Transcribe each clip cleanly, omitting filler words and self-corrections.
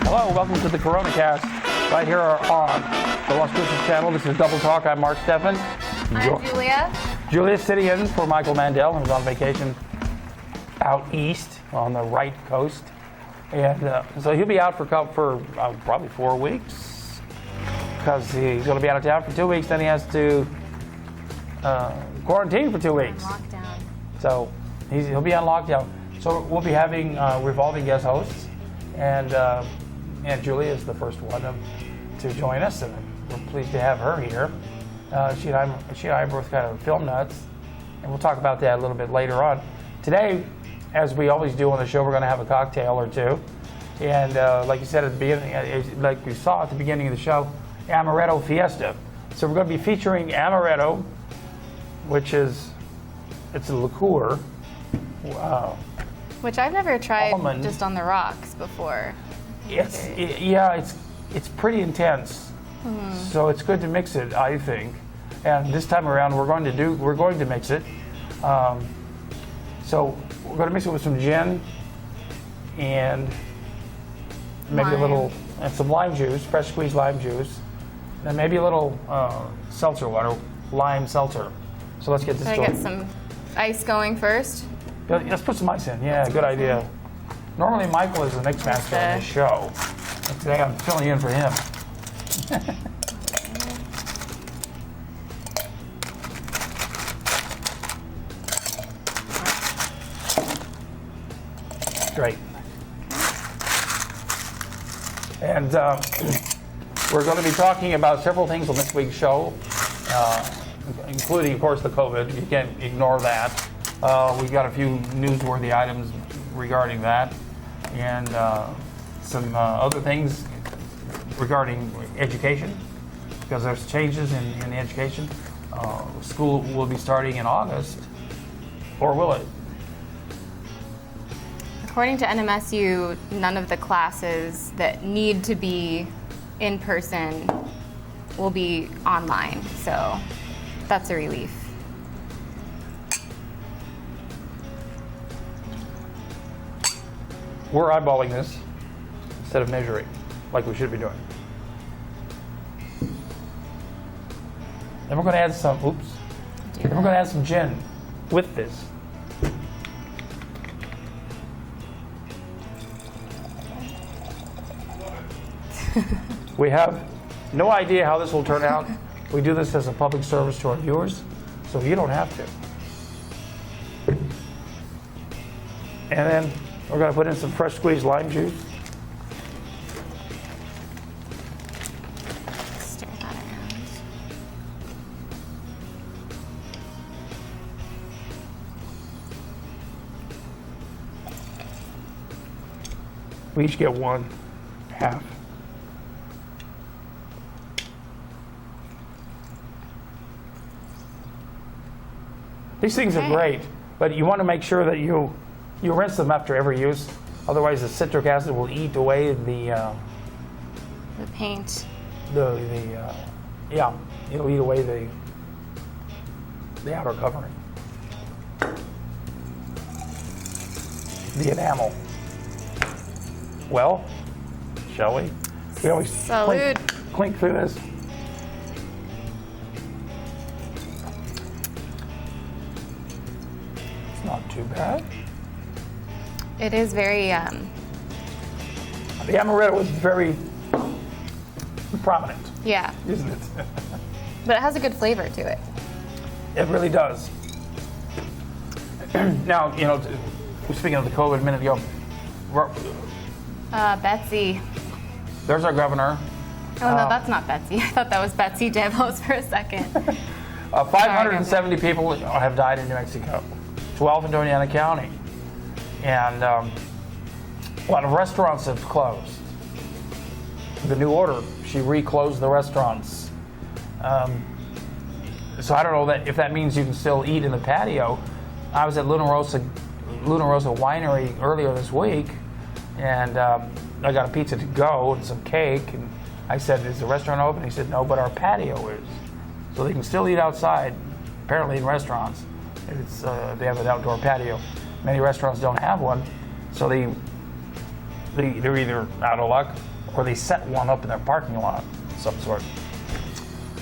Hello, welcome to the Corona Cast, right here on the Las Cruces channel. This is Double Talk. I'm Mark Steffen. I'm Julia. Julia's sitting in for Michael Mandel, who's on vacation out east on the right coast. And so he'll be out for probably 4 weeks, because he's going to be out of town for 2 weeks. Then he has to quarantine for 2 weeks. Lockdown. So he'll be on lockdown. So we'll be having revolving guest hosts, and Julia is the first one to join us, and we're pleased to have her here. She and I are both kind of film nuts, and we'll talk about that a little bit later on. Today, as we always do on the show, we're going to have a cocktail or two, and like you said at the beginning, like we saw at the beginning of the show, Amaretto Fiesta. So we're going to be featuring Amaretto, which is it's a liqueur. Wow. Which I've never tried Almond. just on the rocks before. It's pretty intense. So it's good to mix it, I think. And this time around, we're going to mix it. So we're going to mix it with some gin and maybe and some lime juice, fresh squeezed lime juice, and maybe a little seltzer water, lime seltzer. So let's get this Should I get some ice going first? Let's put some ice in. Yeah, good idea. Normally Michael is the mix master on this show. And today I'm filling in for him. Great. And we're going to be talking about several things on this week's show, including, of course, the COVID. You can't ignore that. We've got a few newsworthy items regarding that, and some other things regarding education, because there's changes in education. School will be starting in August, or will it? According to NMSU, none of the classes that need to be in person will be online, so that's a relief. We're eyeballing this instead of measuring, like we should be doing. Then we're going to add some, Then we're going to add some gin with this. We have no idea how this will turn out. We do this as a public service to our viewers, so you don't have to. And then we're going to put in some fresh squeezed lime juice. Stir that around. We each get one half. These things are great, but you want to make sure that you rinse them after every use. Otherwise, the citric acid will eat away the paint. It'll eat away the outer covering, the enamel. Well, shall we? We always clink through this. It's not too bad. It is very, The amaretto is very prominent, yeah, isn't it? but it has a good flavor to it. It really does. Now, speaking of the COVID a minute ago, Betsy. there's our governor. Oh, no, that's not Betsy. I thought that was Betsy DeVos for a second. 570 people have died in New Mexico, 12 in Doñana County. And a lot of restaurants have closed. The new order, she reclosed the restaurants. So I don't know if that means you can still eat in the patio. I was at Luna Rosa Winery earlier this week, and I got a pizza to go and some cake. And I said, "Is the restaurant open?" He said, "No, but our patio is." So they can still eat outside, apparently in restaurants. They have an outdoor patio. Many restaurants don't have one, so they they're either out of luck or they set one up in their parking lot of some sort.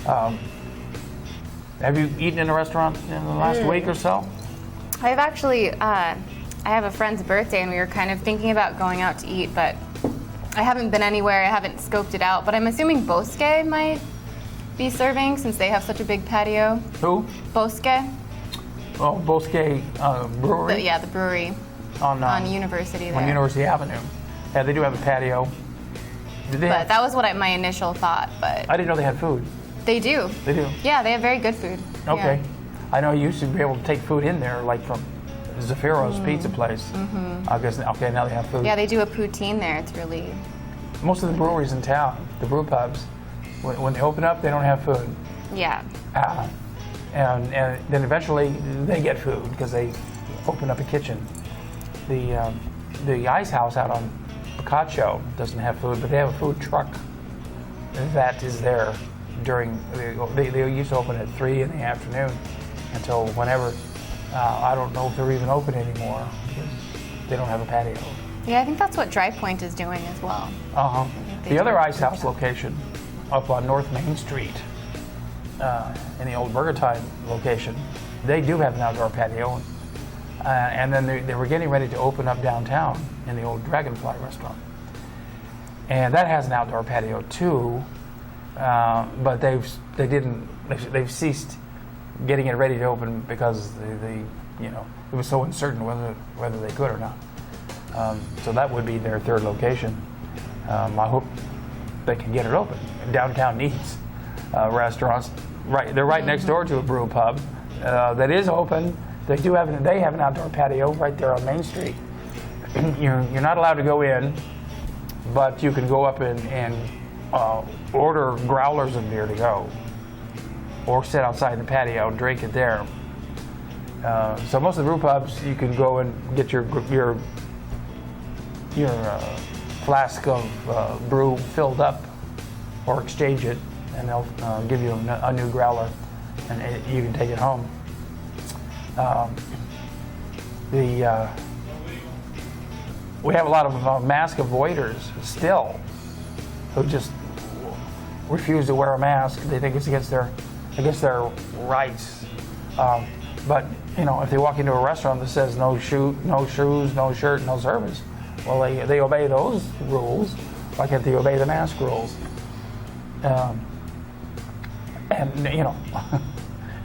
Have you eaten in a restaurant in the last week or so? I've actually, I have a friend's birthday and we were kind of thinking about going out to eat, but I haven't been anywhere, I haven't scoped it out, but I'm assuming Bosque might be serving since they have such a big patio. Who? Bosque? Oh, Bosque Brewery? The brewery on University there. On University Avenue. Yeah, they do have a patio. But that was what my initial thought, but... I didn't know they had food. They do. They do? Yeah, they have very good food. Okay. Yeah. I know you used to be able to take food in there, like from Zaffiro's pizza place. I guess, okay, now they have food. Yeah, they do a poutine there. It's really... Most of the breweries in town, the brew pubs, when they open up, they don't have food. Yeah. And then eventually they get food because they open up a kitchen. The Ice House out on Picacho doesn't have food, but they have a food truck that is there during, they used to open at 3 in the afternoon until whenever. I don't know if they're even open anymore because they don't have a patio. Yeah, I think that's what Dry Point is doing as well. The other Ice House location up on North Main Street, in the old Burger Time location, they do have an outdoor patio. And then they were getting ready to open up downtown in the old Dragonfly restaurant. And that has an outdoor patio too, but they've ceased getting it ready to open because it was so uncertain whether they could or not. So that would be their third location. I hope they can get it open. Downtown needs restaurants. Right, they're right next door to a brew pub that is open. They have an outdoor patio right there on Main Street. You're not allowed to go in, but you can go up and order growlers of beer to go, or sit outside the patio and drink it there. So most of the brew pubs, you can go and get your flask of brew filled up, or exchange it, and they'll give you a new growler, and you can take it home. We have a lot of mask avoiders still, who just refuse to wear a mask. They think it's against their rights. But if they walk into a restaurant that says no shoes, no shirt, no service, well, they obey those rules. Why can't they obey the mask rules? And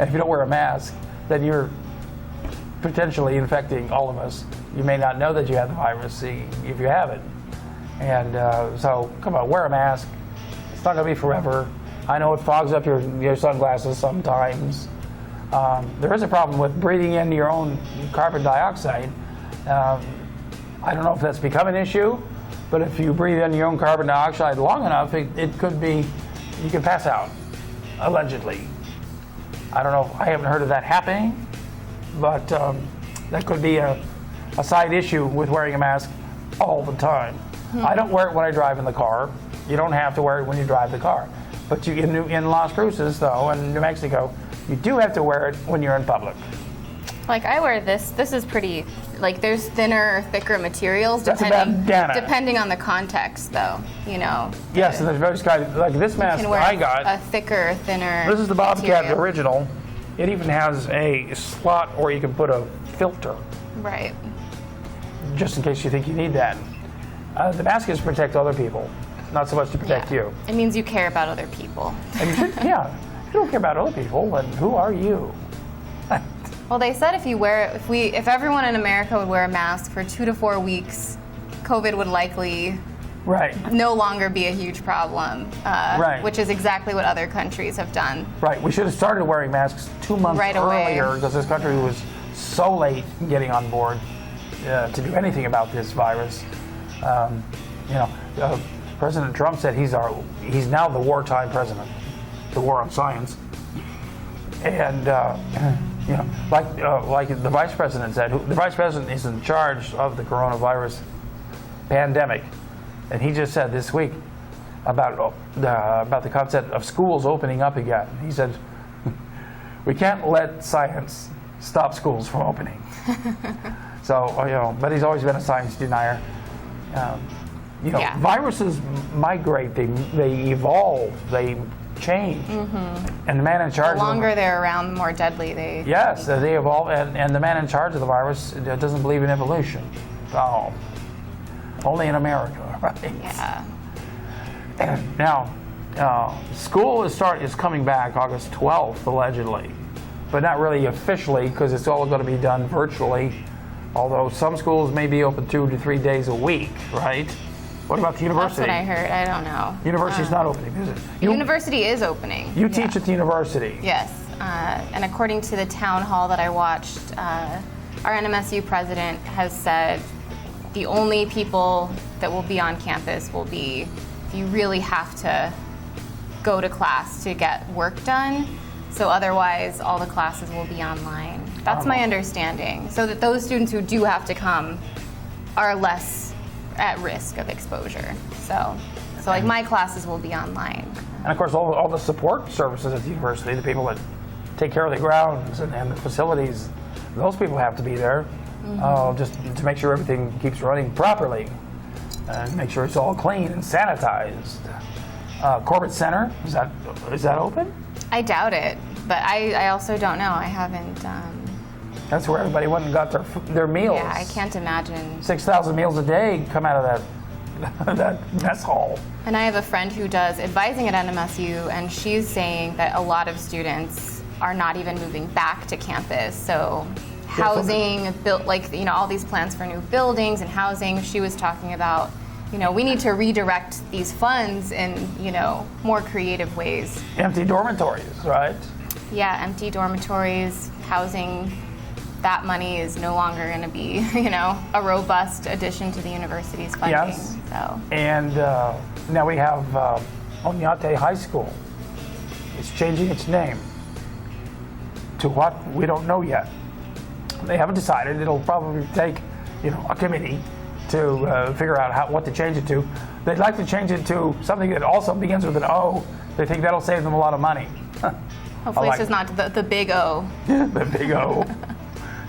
if you don't wear a mask, then you're potentially infecting all of us. You may not know that you have the virus if you have it. And so, come on, wear a mask. It's not going to be forever. I know it fogs up your sunglasses sometimes. There is a problem with breathing in your own carbon dioxide. I don't know if that's become an issue, but if you breathe in your own carbon dioxide long enough, it could be, you can pass out, allegedly. I don't know, I haven't heard of that happening, but that could be a side issue with wearing a mask all the time. I don't wear it when I drive in the car. You don't have to wear it when you drive the car. But in Las Cruces, though, in New Mexico, you do have to wear it when you're in public. Like I wear this. This is pretty, like there's thinner or thicker materials That's a bandana. Depending on the context, though, Yes, and there's various kinds, like this mask I got. A thicker, thinner This is the Bobcat material. original. It even has a slot where you can put a filter, Right. just in case you think you need that. The mask is to protect other people, not so much to protect you. It means you care about other people. And you should, yeah. If you don't care about other people, then who are you? Well, they said if everyone in America would wear a mask for 2 to 4 weeks, COVID would likely Right. no longer be a huge problem. Right. Which is exactly what other countries have done. Right. We should have started wearing masks 2 months Right away. earlier because this country was so late in getting on board to do anything about this virus. President Trump said he's now the wartime president, the war on science, and like the vice president said, the vice president is in charge of the coronavirus pandemic, and he just said this week about the concept of schools opening up again. He said, we can't let science stop schools from opening. So, but he's always been a science denier. You know, Yeah. viruses migrate, they evolve, they change. And the man in charge The of longer they're around, the more deadly they. yes, they evolve, and the man in charge of the virus doesn't believe in evolution. Oh, only in America, right? Yeah. Now, school is coming back August 12th, allegedly, but not really officially because it's all going to be done virtually. Although some schools may be open 2 to 3 days a week, right? What about the university? That's what I heard. I don't know. University's not opening, is it? The university is opening. You teach at the university. Yes, and according to the town hall that I watched, our NMSU president has said the only people that will be on campus will be if you really have to go to class to get work done. So otherwise, all the classes will be online. That's my understanding. So that those students who do have to come are less at risk of exposure. So like my classes will be online. And of course, all the support services at the university, the people that take care of the grounds and the facilities, those people have to be there just to make sure everything keeps running properly and make sure it's all clean and sanitized. Corbett Center, is that open? I doubt it, but I also don't know. I haven't. That's where everybody went and got their meals. Yeah, I can't imagine. 6,000 meals a day come out of that mess hall. And I have a friend who does advising at NMSU, and she's saying that a lot of students are not even moving back to campus. So housing, built all these plans for new buildings and housing. She was talking about, we need to redirect these funds in, more creative ways. Empty dormitories, right? Yeah, empty dormitories, housing. That money is no longer going to be, a robust addition to the university's funding. Yes. So. And now we have Oñate High School. It's changing its name to what? We don't know yet. They haven't decided. It'll probably take, a committee to figure out what to change it to. They'd like to change it to something that also begins with an O. They think that'll save them a lot of money. Hopefully this is not the big O. The big O.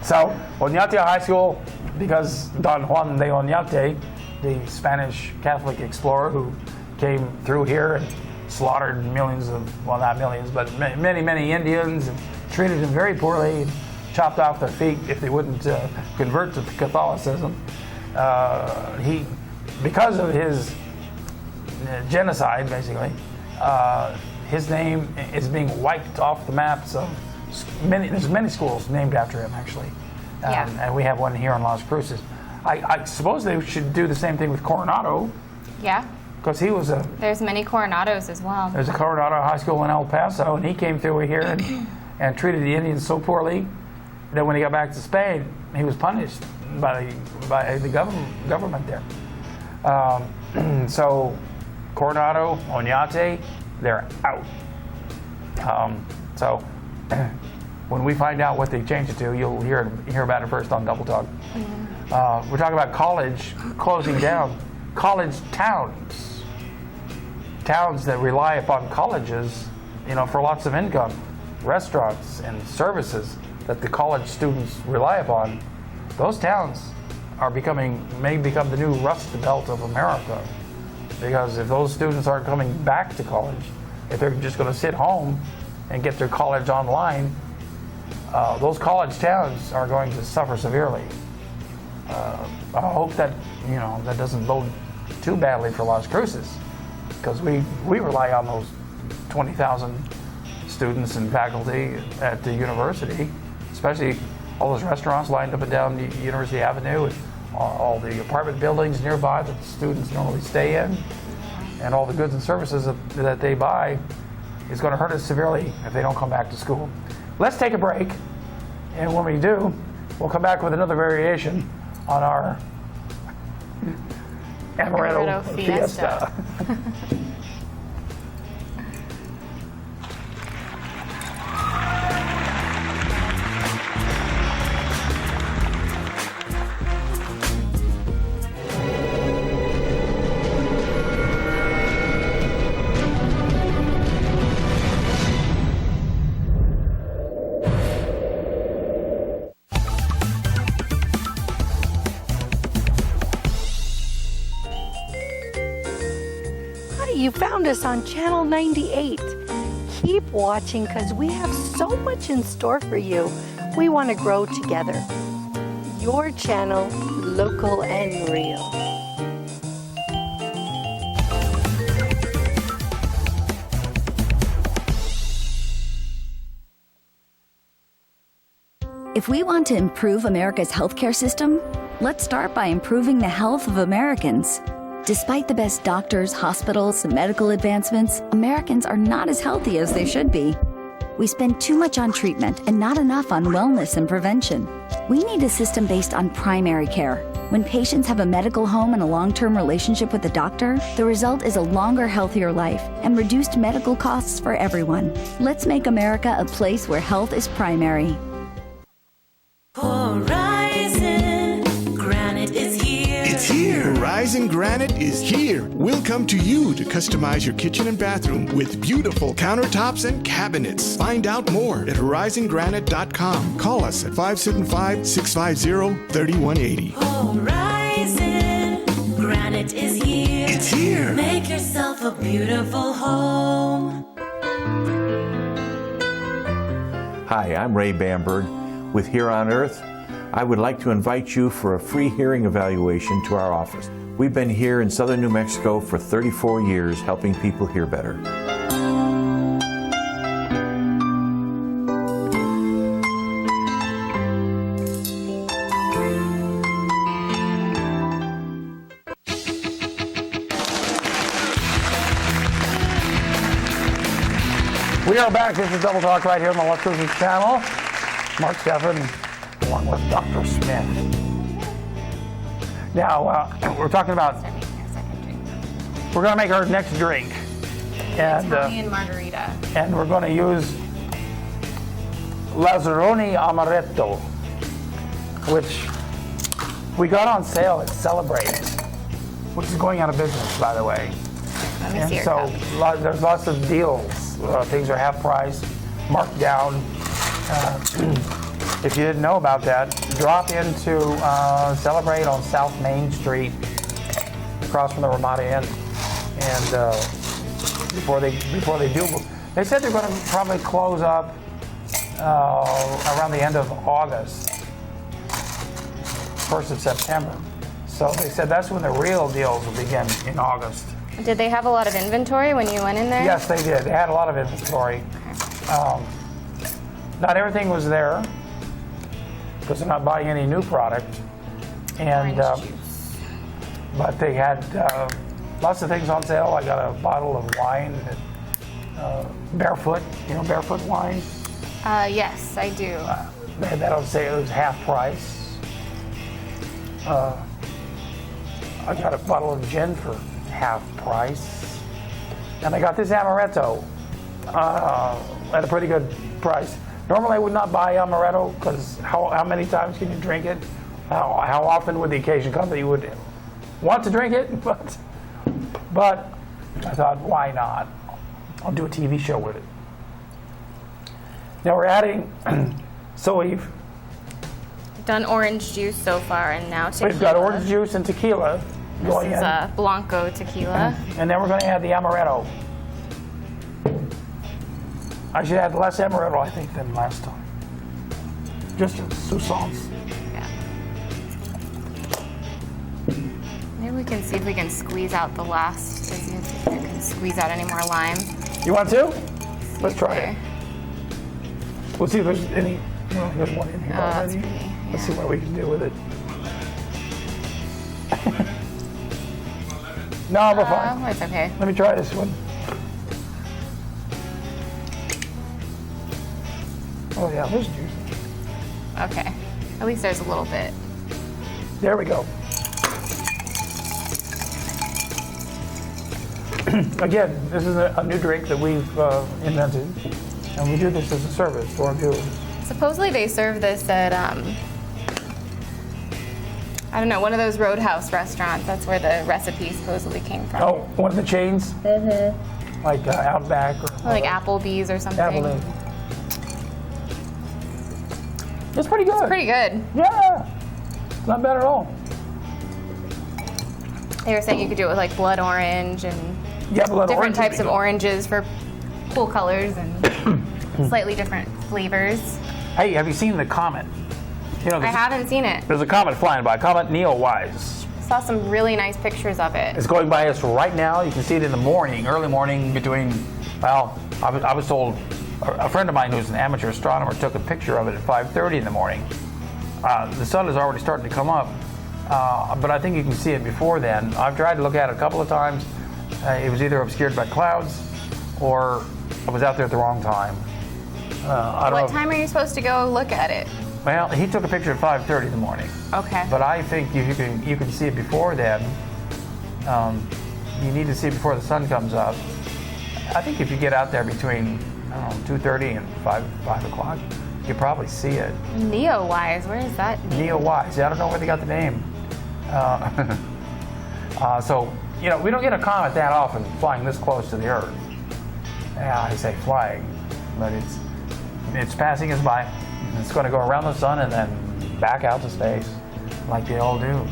So, Oñate High School, because Don Juan de Oñate, the Spanish Catholic explorer who came through here and slaughtered millions of, well, not millions, but many, many Indians and treated them very poorly, and chopped off their feet if they wouldn't convert to Catholicism. Because of his genocide, basically, his name is being wiped off the maps of there's many schools named after him, actually. And we have one here in Las Cruces. I suppose they should do the same thing with Coronado. Yeah. Because there's many Coronados as well. There's a Coronado High School in El Paso, and he came through here and treated the Indians so poorly that when he got back to Spain, he was punished by the government there. So Coronado, Oñate, they're out. So when we find out what they changed it to, you'll hear about it first on Double Talk. We're talking about college closing down. College towns that rely upon colleges, for lots of income, restaurants and services that the college students rely upon. Those towns may become the new Rust Belt of America, because if those students aren't coming back to college, if they're just going to sit home and get their college online, those college towns are going to suffer severely. I hope that that doesn't bode too badly for Las Cruces, because we rely on those 20,000 students and faculty at the university, especially all those restaurants lined up and down the University Avenue, and all the apartment buildings nearby that the students normally stay in, and all the goods and services that they buy is going to hurt us severely if they don't come back to school. Let's take a break, and when we do, we'll come back with another variation on our Amaretto Fiesta. right, you found us on Channel 98. Keep watching because we have so much in store for you. We want to grow together. Your channel, local and real. If we want to improve America's healthcare system, let's start by improving the health of Americans. Despite the best doctors, hospitals, and medical advancements, Americans are not as healthy as they should be. We spend too much on treatment and not enough on wellness and prevention. We need a system based on primary care. When patients have a medical home and a long-term relationship with a doctor, the result is a longer, healthier life and reduced medical costs for everyone. Let's make America a place where health is primary. Horizon Granite is here. It's here. Horizon Granite is here. We'll come to you to customize your kitchen and bathroom with beautiful countertops and cabinets. Find out more at horizongranite.com. Call us at 575-650-3180. Horizon Granite is here. It's here. Make yourself a beautiful home. Hi, I'm Ray Bamberg with Here on Earth. I would like to invite you for a free hearing evaluation to our office. We've been here in southern New Mexico for 34 years helping people hear better. We are back. This is Double Talk right here on the Cruces channel. Mark Steffen, along with Dr. Smith. Now, we're talking about, we're going to make our next drink. And, Italian margarita. And we're going to use Lazzaroni Amaretto, which we got on at Celebrate, which is going out of business, by the way. Let me And see your so cup. there's lots of deals. Things are half price, marked down. If you didn't know about that, drop into Celebrate on South Main Street, across from the Ramada Inn. And before they do, they said they're going to probably close up around the end of August, 1st of September. So they said that's when the real deals will begin, in August. Did they have a lot of inventory when you went in there? Yes, they did. They had a lot of inventory. Not everything was there because they're not buying any new product. And Orange juice. but they had lots of things on sale. I got a bottle of wine, Barefoot. You know Barefoot wine? Yes, I do. They had that on sale. It was half price. I got a bottle of gin for half price. And I got this amaretto at a pretty good price. Normally I would not buy amaretto because how many times can you drink it? How often would the occasion come that you would want to drink it? But I thought, why not? I'll do a TV show with it. Now we're adding, so we've Done orange juice so far, and now tequila. We've got orange juice and tequila going This is in. Blanco tequila. And then we're going to add the amaretto. I should add less amaretto, I think, than last time. Just a sousance. Yeah. Maybe we can see if we can squeeze out the last. See if we can squeeze out any more lime. You want to? Let's try there. it. We'll see if there's any. Well, there's one in here That's already. pretty, Let's see what we can do with it. No, we're fine. It's okay. Let me try this one. Oh yeah, there's juice. Okay. At least there's a little bit. There we go. Again, this is a new drink that we've invented, and we do this as a service to our viewers. Supposedly they serve this at I don't know, one of those Roadhouse restaurants. That's where the recipe supposedly came from. Oh, one of the chains? Mm-hmm. Like Outback or Like Applebee's or something. Applebee's. It's pretty good. Pretty good. Yeah, it's not bad at all. They were saying you could do it with like blood orange and Yeah, but different orange would types be of good. oranges for cool colors and slightly different flavors. Hey, have you seen the comet? You know, I haven't seen it. there's a comet flying by, Comet Neowise. Saw some really nice pictures of it. It's going by us right now. You can see it in the morning, early morning between, well, I was told, a friend of mine who's an amateur astronomer took a picture of it at 5:30 in the morning. The sun is already starting to come up, but I think you can see it before then. I've tried to look at it a couple of times. It was either obscured by clouds or I was out there at the wrong time. I don't What know. time are you supposed to go look at it? Well, he took a picture at 5:30 in the morning. Okay. But I think if you can see it before then. You need to see it before the sun comes up. I think if you get out there between 2:30 and 5 o'clock, you can probably see it. Neowise, where is that? Neowise. I don't know where they got the name. So you know, we don't get a comet that often flying this close to the Earth. Yeah, I say flying, but it's passing us by. It's going to go around the sun and then back out to space, like they all do.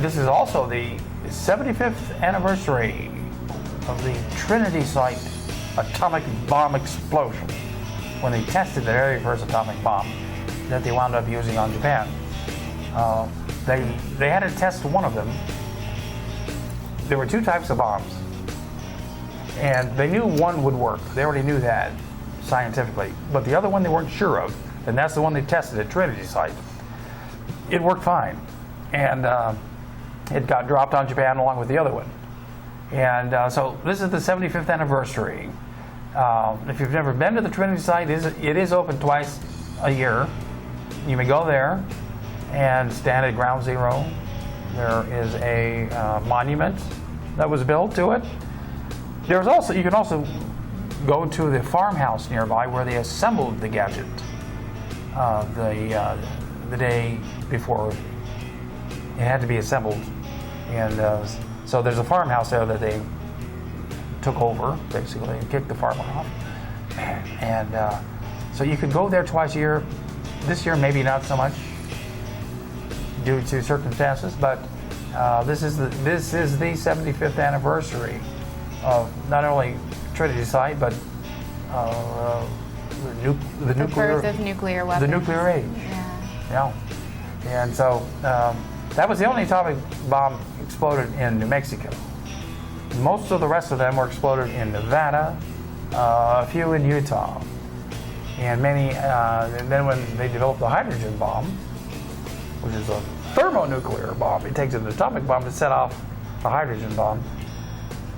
This is also the 75th anniversary of the Trinity Site atomic bomb explosion, when they tested the very first atomic bomb that they wound up using on Japan. They had to test one of them. There were two types of bombs, and they knew one would work. They already knew that scientifically, but the other one they weren't sure of, and that's the one they tested at Trinity Site. It worked fine, and it got dropped on Japan along with the other one. And so this is the 75th anniversary. If you've never been to the Trinity Site, it is open twice a year. You may go there and stand at ground zero. There is a monument that was built to it. You can also go to the farmhouse nearby where they assembled the gadget the day before it had to be assembled. And so there's a farmhouse there that they took over, basically, and kicked the farmer off. And so you could go there twice a year. This year, maybe not so much due to circumstances, but this is the 75th anniversary of not only Trinity Site, but the birth of nuclear weapons. The nuclear age. Yeah. Yeah. And so that was the only atomic bomb exploded in New Mexico. Most of the rest of them were exploded in Nevada, a few in Utah, and many. And then when they developed the hydrogen bomb, which is a thermonuclear bomb, it takes an atomic bomb to set off a hydrogen bomb.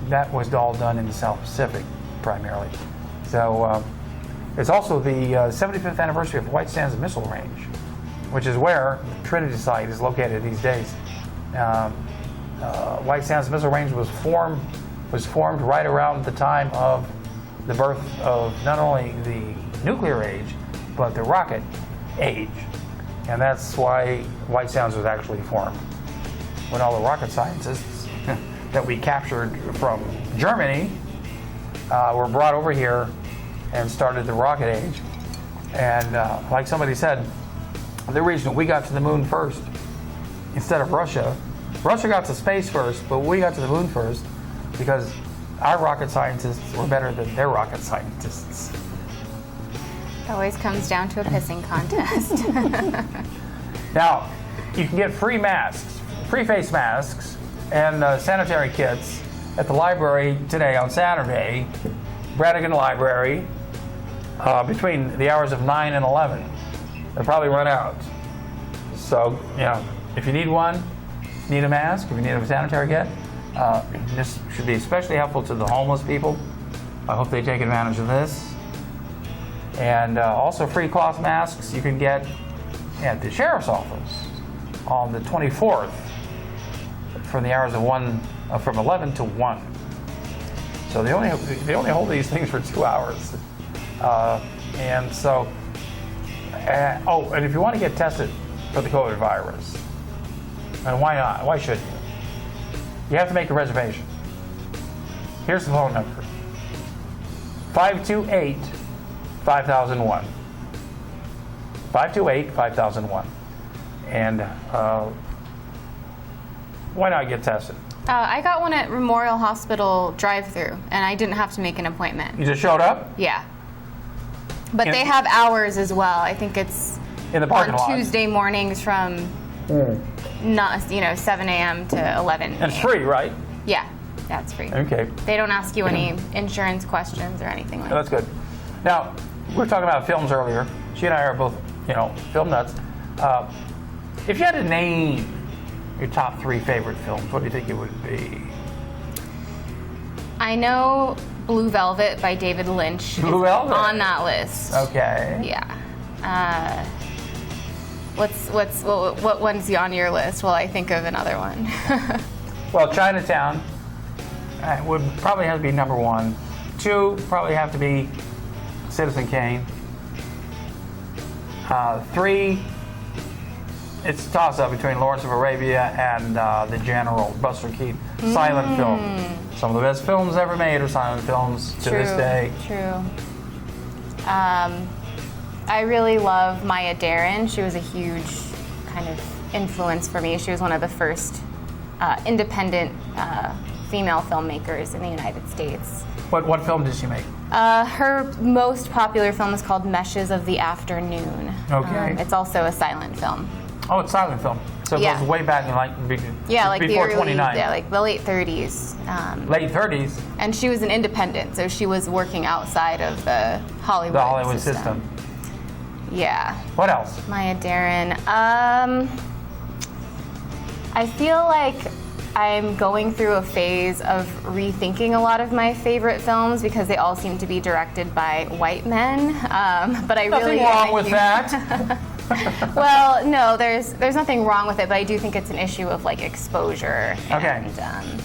That was all done in the South Pacific, primarily. So it's also the 75th anniversary of White Sands Missile Range, which is where the Trinity Site is located these days. White Sands Missile Range was formed right around the time of the birth of not only the nuclear age, but the rocket age. And that's why White Sands was actually formed. When all the rocket scientists that we captured from Germany were brought over here and started the rocket age. And like somebody said, the reason we got to the moon first instead of Russia got to space first, but we got to the moon first because our rocket scientists were better than their rocket scientists. It always comes down to a pissing contest. Now, you can get free masks, free face masks, and sanitary kits at the library today on Saturday, Brannigan Library, between the hours of 9 and 11. They'll probably run out. So, you know, if you need one, need a mask, if you need a sanitary kit, this should be especially helpful to the homeless people. I hope they take advantage of this. And also free cloth masks you can get at the sheriff's office on the 24th from the hours of from 11 to 1. So they only hold these things for 2 hours. And so, and if you want to get tested for the COVID virus, and why not? Why shouldn't you? You have to make a reservation. Here's the phone number: 528-5001. 528-5001. And Why not get tested? I got one at Memorial Hospital drive-through, and I didn't have to make an appointment. You just showed up Yeah. But In- they have hours as well. I think it's in the parking on lot. Tuesday mornings from 7 a.m. to 11 And it's a.m. free, right? Yeah, that's free. Okay. They don't ask you any insurance questions or anything like Oh, that's good. Now, we were talking about films earlier. She and I are both, film nuts. If you had to name your top 3 favorite films, what do you think it would be? I know Blue Velvet by David Lynch Blue is Velvet. on that list. Okay. Yeah. What one's on your list? Well, I think of another one. Well, Chinatown would probably have to be number 1. 2 probably have to be Citizen Kane. 3, it's a toss-up between Lawrence of Arabia and The General, Buster Keaton. Silent film. Some of the best films ever made are silent films to this day. True. I really love Maya Deren. She was a huge kind of influence for me. She was one of the first independent female filmmakers in the United States. What film did she make? Her most popular film is called Meshes of the Afternoon. Okay. It's also a silent film. Oh, it's silent film. So it Yeah. goes way back in like Like before the early, 29. like the late 30s. Late 30s, And she was an independent, so she was working outside of the Hollywood, the Hollywood system. Yeah. What else? Maya Deren. I feel like I'm going through a phase of rethinking a lot of my favorite films because they all seem to be directed by white men. But I Nothing really wrong with that. Well, no, there's nothing wrong with it, but I do think it's an issue of like exposure. Okay. And,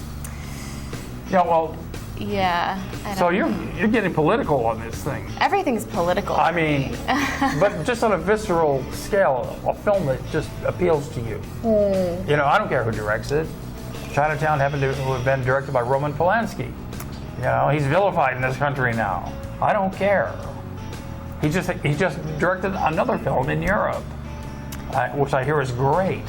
Yeah, well, yeah. I so don't- you're getting political on this thing. Everything's political. I for mean, me. but just on a visceral scale, a film that just appeals to you. I don't care who directs it. Chinatown happened to have been directed by Roman Polanski. He's vilified in this country now. I don't care. He just directed another film in Europe, which I hear is great.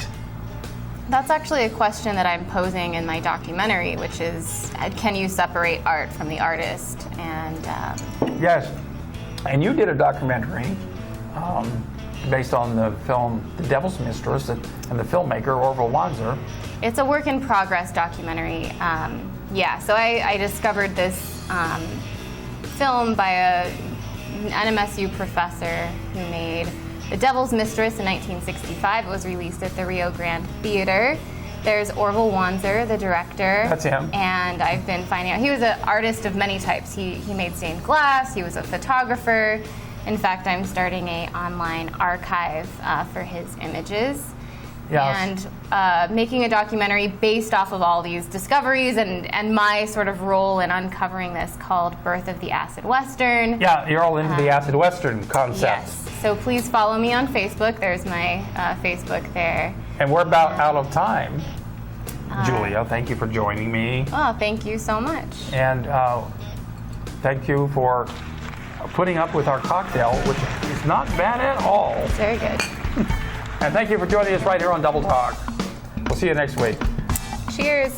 That's actually a question that I'm posing in my documentary, which is, can you separate art from the artist? And Yes, and you did a documentary based on the film The Devil's Mistress and the filmmaker Orville Wanzer. it's a work in progress documentary. So I discovered this film by an NMSU professor who made The Devil's Mistress in 1965. It was released at the Rio Grande Theater. There's Orville Wanzer, the director. That's him. And I've been finding out, he was an artist of many types. He made stained glass, he was a photographer. In fact, I'm starting an online archive for his images. Yes. And making a documentary based off of all these discoveries and my sort of role in uncovering this called Birth of the Acid Western. Yeah, you're all into the acid western concept. Yes. So please follow me on Facebook. There's my Facebook there. And we're about out of time. Julia, thank you for joining me. Oh, thank you so much. And thank you for putting up with our cocktail, which is not bad at all. It's very good. And thank you for joining us right here on Double Talk. We'll see you next week. Cheers.